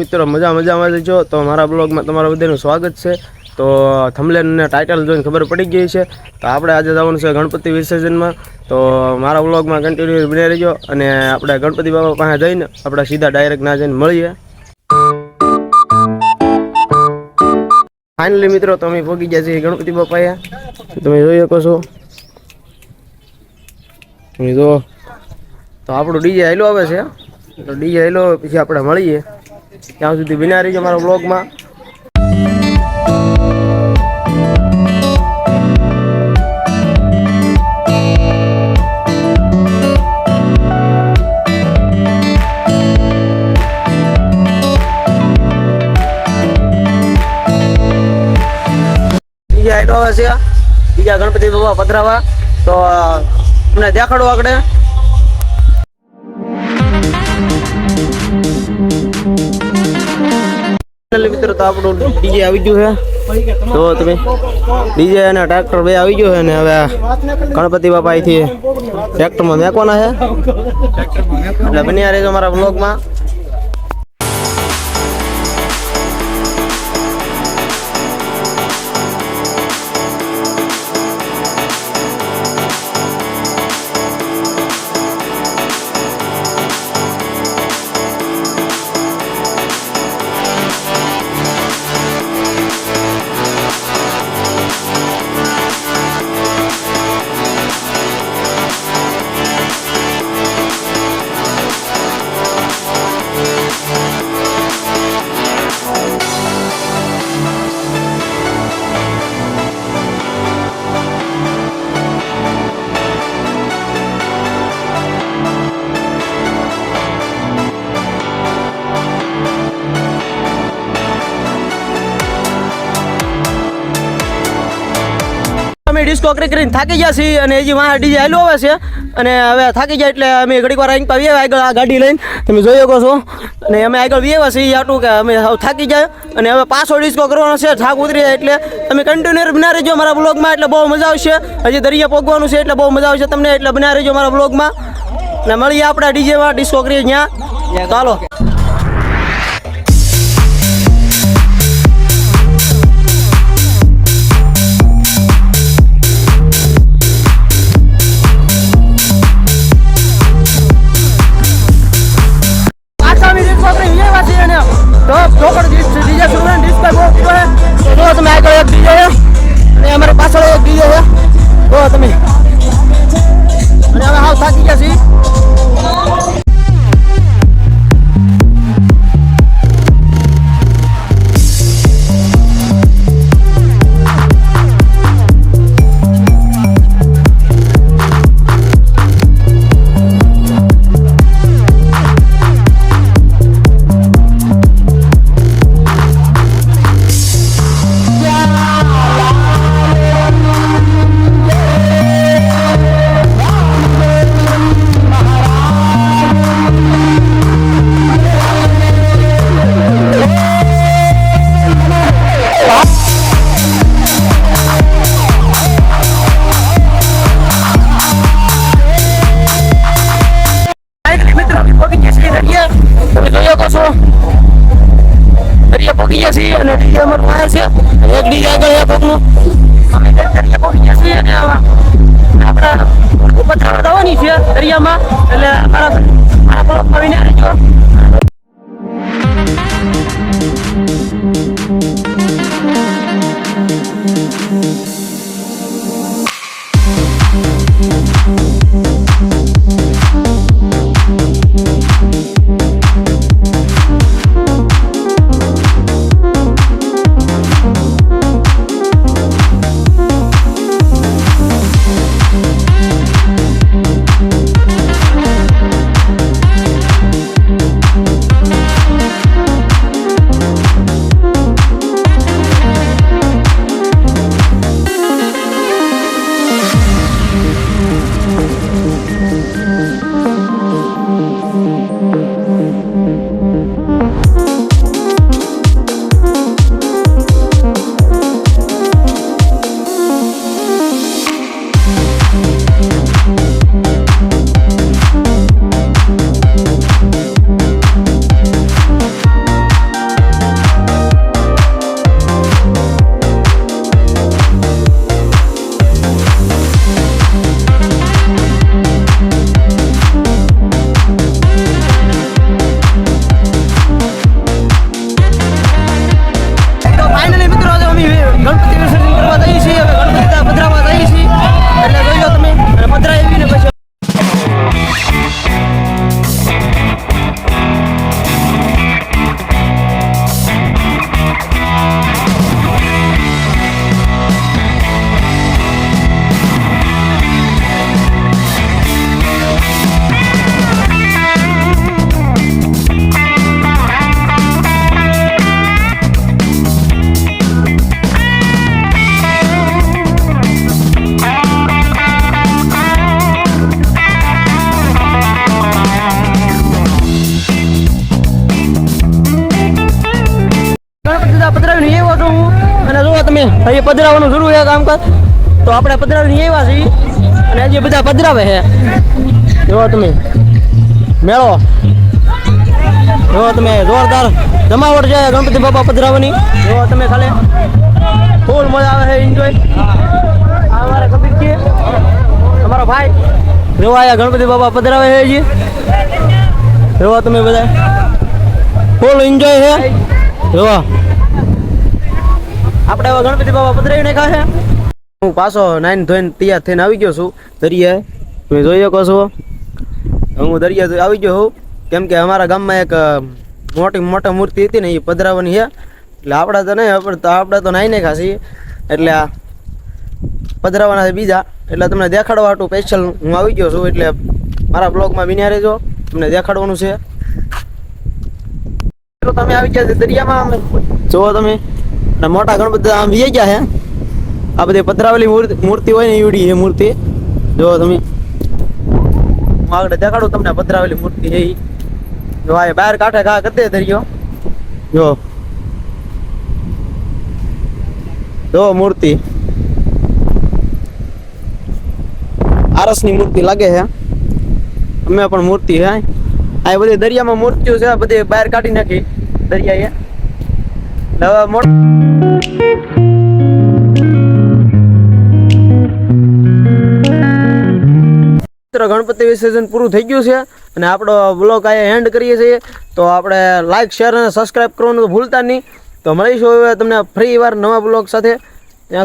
મિત્રો મજામાં છો તો મારા બ્લોગમાં તમારું બધાનું સ્વાગત છે। તો થંબનેલ અને ટાઇટલ જોઈને ખબર પડી ગઈ છે તો આપણે આજે જવાનું છે ગણપતિ વિસર્જનમાં। તો મારા બ્લોગમાં કન્ટિન્યુ બની રહેજો અને આપણે ગણપતિ બાપા પાસે જઈને આપણે સીધા ડાયરેક્ટ ના જઈને મળીએ। ફાઇનલી મિત્રો તો અમે પહોંચી ગયા છીએ ગણપતિ બાપાએ। તમે જોઈ શકો છો, તમે જો તો આપણું ડીજે હાલો આવે છે તો ડીજે હાલો પછી આપણે મળીએ। ત્યાં સુધી બિના રહીજો મારા બ્લોગમાં। ડીજે હાલો આવે છે, બીજા ગણપતિ બાપા પધરાવા તો તમને દેખાડો આગળ। મિત્રો તો આપણું ડીજે આવી ગયું છે તો તમે ડીજે અને ટ્રેક્ટર બે આવી ગયો છે ને હવે ગણપતિ બાપા અહીંથી ટ્રેક્ટરમાં મેકવાના છે એટલે બન્યા રહેજો મારા બ્લોગમાં। અમે ડિસ્કો કરીને થાકી ગયા છીએ અને હજી વાહ ડીજે હાલો આવે છે અને હવે થાકી ગયા એટલે અમે ઘડીક વાર અહીં પાવીએ આગળ આ ગાડી લઈને તમે જોઈ શકો છો અને અમે આગળ વ્યવા છીએ આટલું કે અમે થાકી જાય અને હવે પાછો ડિસ્કો કરવાનો છે થાક ઉતરી જાય એટલે તમે કન્ટિન્યુ બના રહેજો મારા બ્લોગમાં એટલે બહુ મજા આવશે। હજી દરિયા પોગવાનું છે એટલે બહુ મજા આવશે તમને એટલે બના રહેજો મારા બ્લોગમાં અને મળીએ આપણા ડીજેમાં ડિસ્કો કરીએ ત્યાં ચાલો। તમે આગળ એક ડીજે અને અમારી પાછળ એક ડીજે છે તો તમે અને હવે હાવ થાકી ગયા છીએ। દરિયામાં એટલે મારા આવીને ગણપતિ દાદા પધરાવીને આવ્યો છું હું, અને જો તમે હજી પધરાવવાનું શરૂ છે કામકાજ. તો આપણે પધરાવીને આવ્યા છીએ અને હજી બધા પધરાવે છે. જો તમે મેળો, જો તમે જોરદાર જમાવટ છે ગણપતિ બાપા પધરાવવાની. જો તમે ખાલી ફૂલ મજા આવે છે, એન્જોય. આ અમારા કબીરજી, અમારો ભાઈ, જો આયા ગણપતિ બાપા પધરાવે છે હજી. જો તમે બધા ફૂલ એન્જોય છે. જો આપણે હવે ગણપતિ બાપા પધરાવી નાખ્યા છે. હું પાછો નાઈન ધોઈને તૈયાર થઈને આવી ગયો છું દરિયાએ. તમે જોઈ શકો છો હું દરિયા આવી ગયો છું, કેમ કે અમારા ગામમાં એક મોટી મૂર્તિ હતી ને એ પધરાવવાની છે. એટલે આપણે તો નહીં, આપણે તો નાઈ નાખ્યા છીએ, એટલે આ પધરાવવાના છે બીજા. એટલે તમને દેખાડવા હાટું સ્પેશિયલ હું આવી ગયો છું. એટલે મારા બ્લોગમાં બન્યા રહેજો, તમને દેખાડવાનું છે. તમે આવી ગયા દરિયામાં, જુઓ તમે મોટા ગણપતિ આમ વી ગયા છે. આ બધી પધરાવેલી મૂર્તિ હોય ને એવડી એ મૂર્તિ. જો તમે હું આગળ દેખાડું તમને પધરાવેલી મૂર્તિ છે. જો આ બહાર કાંઠે ઘા કરી દે દરિયો. જો મૂર્તિ આરસની મૂર્તિ લાગે છે. અમે પણ મૂર્તિ છે. આ બધી દરિયામાં મૂર્તિઓ છે, બધી બહાર કાઢી નાખી દરિયાએ. હવે ગણપતિ વિસર્જન પૂરું થઈ ગયું છે અને આપણો બ્લોગ અહીંયા એન્ડ કરીએ છીએ. તો આપણે લાઈક, શેર અને સબસ્ક્રાઈબ કરવાનું ભૂલતા નહીં. તો મળીશું હવે તમને ફરી વાર નવા બ્લોગ સાથે.